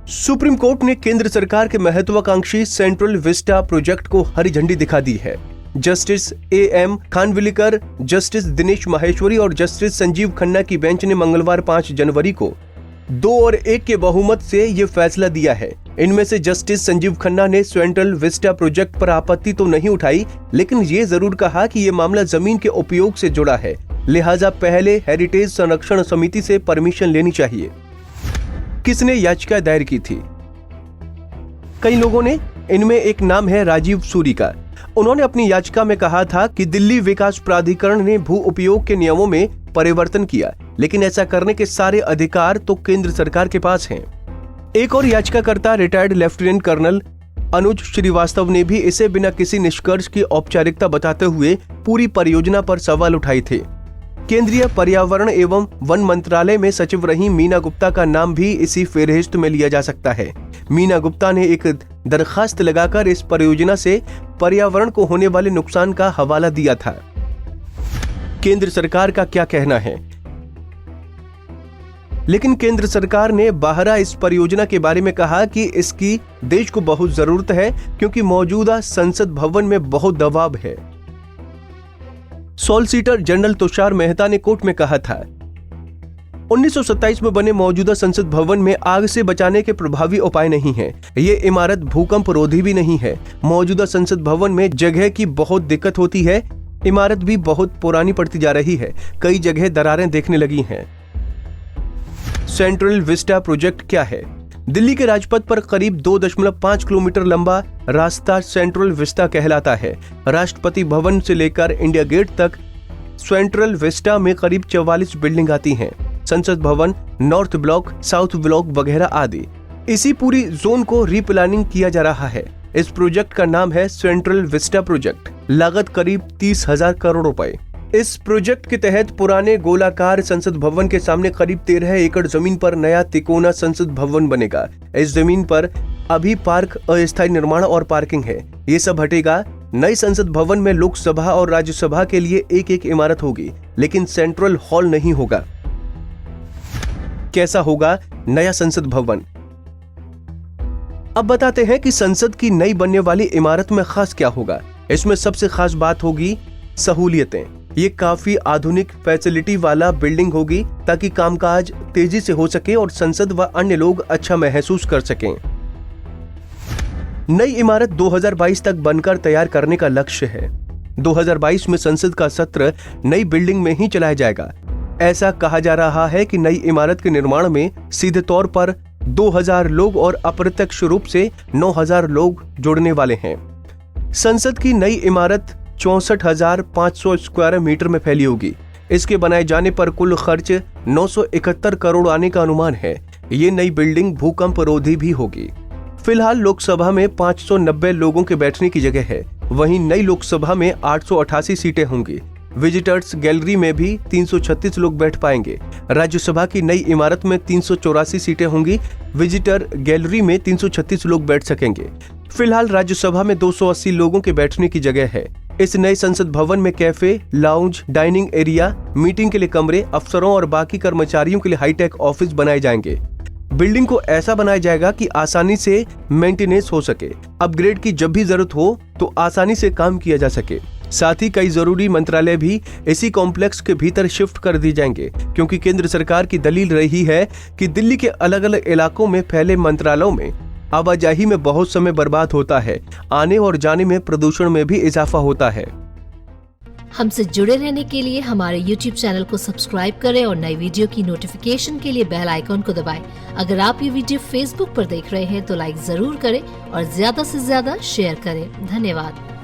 Supreme court ने केंद्र सरकार के महत्वाकांक्षी सेंट्रल विस्टा प्रोजेक्ट को हरी झंडी दिखा दी है। Justice A.M. Khanwilkar, justice Dinesh Maheshwari और जस्टिस संजीव खन्ना की बेंच ने मंगलवार 5 जनवरी को 2 और 1 के बहुमत से ये फैसला दिया है। इनमें से जस्टिस संजीव खन्ना ने सेंट्रल विस्टा प्रोजेक्ट पर आपत्ति तो नहीं उठाई, लेकिन ये जरूर कहा कि ये मामला जमीन के उपयोग से जुड़ा है, लिहाजा पहले हेरिटेज संरक्षण समिति से परमिशन लेनी चाहिए। किसने याचिका दायर की थी? कई लोगों ने, इनमें एक नाम है राजीव सूरी का। उन्होंने अपनी याचिका में कहा था कि दिल्ली विकास प्राधिकरण ने भू उपयोग के नियमों में परिवर्तन किया, लेकिन ऐसा करने के सारे अधिकार तो केंद्र सरकार के पास हैं। एक और याचिकाकर्ता रिटायर्ड लेफ्टिनेंट कर्नल अनुज श्रीवास्तव ने भी इसे बिना किसी निष्कर्ष की औपचारिकता बताते हुए पूरी परियोजना पर सवाल उठाए थे। केंद्रीय पर्यावरण एवं वन मंत्रालय में सचिव रही मीना गुप्ता का नाम भी इसी फेरहिस्त में लिया जा सकता है। मीना गुप्ता ने एक दरखास्त लगाकर इस परियोजना से पर्यावरण को होने वाले नुकसान का हवाला दिया था। केंद्र सरकार का क्या कहना है? लेकिन केंद्र सरकार ने बाहरा इस परियोजना के बारे में कहा कि इसकी देश को बहुत जरूरत है, क्योंकि मौजूदा संसद भवन में बहुत दबाव है। सॉलिसिटर जनरल तुषार मेहता ने कोर्ट में कहा था, 1927 में बने मौजूदा संसद भवन में आग से बचाने के प्रभावी उपाय नहीं है। ये इमारत भूकंप रोधी भी नहीं है। मौजूदा संसद भवन में जगह की बहुत दिक्कत होती है। इमारत भी बहुत पुरानी पड़ती जा रही है। कई जगह दरारें देखने लगी हैं। सेंट्रल विस्टा प्रोजेक्ट क्या है? दिल्ली के राजपथ पर करीब 2.5 किलोमीटर लंबा रास्ता सेंट्रल विस्टा कहलाता है। राष्ट्रपति भवन से लेकर इंडिया गेट तक सेंट्रल विस्टा में करीब 44 बिल्डिंग आती हैं। संसद भवन, नॉर्थ ब्लॉक, साउथ ब्लॉक वगैरह आदि। इसी पूरी जोन को रीप्लानिंग किया जा रहा है। इस प्रोजेक्ट का नाम है सेंट्रल विस्टा प्रोजेक्ट। लागत करीब 30,000 करोड़ रुपए। इस प्रोजेक्ट के तहत पुराने गोलाकार संसद भवन के सामने करीब 13 एकड़ जमीन पर नया तिकोना संसद भवन बनेगा। इस जमीन पर अभी पार्क, अस्थायी निर्माण और पार्किंग है। ये सब हटेगा। नए संसद भवन में लोकसभा और राज्यसभा के लिए एक इमारत होगी, लेकिन सेंट्रल हॉल नहीं होगा। कैसा होगा नया संसद भवन? अब बताते हैं कि संसद की नई बनने वाली इमारत में खास क्या होगा। इसमें सबसे खास बात होगी सहूलियतें। ये काफी आधुनिक फैसिलिटी वाला बिल्डिंग होगी, ताकि कामकाज तेजी से हो सके और संसद व अन्य लोग अच्छा महसूस कर सकें। नई इमारत 2022 तक बनकर तैयार करने का लक्ष्य है। 2022 में संसद का सत्र नई बिल्डिंग में ही चलाया जाएगा। ऐसा कहा जा रहा है कि नई इमारत के निर्माण में सीधे तौर पर 2000 लोग और अप्रत्यक्ष रूप से 9000 लोग जुड़ने वाले हैं। संसद की नई इमारत 64,500 स्क्वायर मीटर में फैली होगी। इसके बनाए जाने पर कुल खर्च 971 करोड़ आने का अनुमान है। ये नई बिल्डिंग भूकंप रोधी भी होगी। फिलहाल लोकसभा में 590 लोगों के बैठने की जगह है। वहीं नई लोकसभा में 888 सीटें होंगी। विजिटर्स गैलरी में भी 336 लोग बैठ पाएंगे। राज्यसभा की नई इमारत में 384 सीटें होंगी। विजिटर गैलरी में 336 लोग बैठ सकेंगे। फिलहाल राज्यसभा में 280 लोगों के बैठने की जगह है। इस नए संसद भवन में cafe, lounge, dining area, meeting के लिए कमरे, अफसरों और बाकी कर्मचारियों के लिए हाईटेक ऑफिस बनाए जाएंगे। बिल्डिंग को ऐसा बनाया जाएगा कि आसानी से मेंटेनेंस हो सके। अपग्रेड की जब भी जरूरत हो तो आसानी से काम किया जा सके। साथ ही कई जरूरी मंत्रालय भी इसी कॉम्प्लेक्स के भीतर शिफ्ट कर दिए जाएंगे, क्योंकि केंद्र सरकार की दलील रही है कि दिल्ली के अलग अलग इलाकों में फैले मंत्रालयों में आवाजाही में बहुत समय बर्बाद होता है। आने और जाने में प्रदूषण में भी इजाफा होता है। हमसे जुड़े रहने के लिए हमारे YouTube चैनल को सब्सक्राइब करें और नई वीडियो की नोटिफिकेशन के लिए बेल आइकॉन को दबाएं। अगर आप ये वीडियो Facebook पर देख रहे हैं तो लाइक जरूर करें और ज्यादा से ज्यादा शेयर करें। धन्यवाद।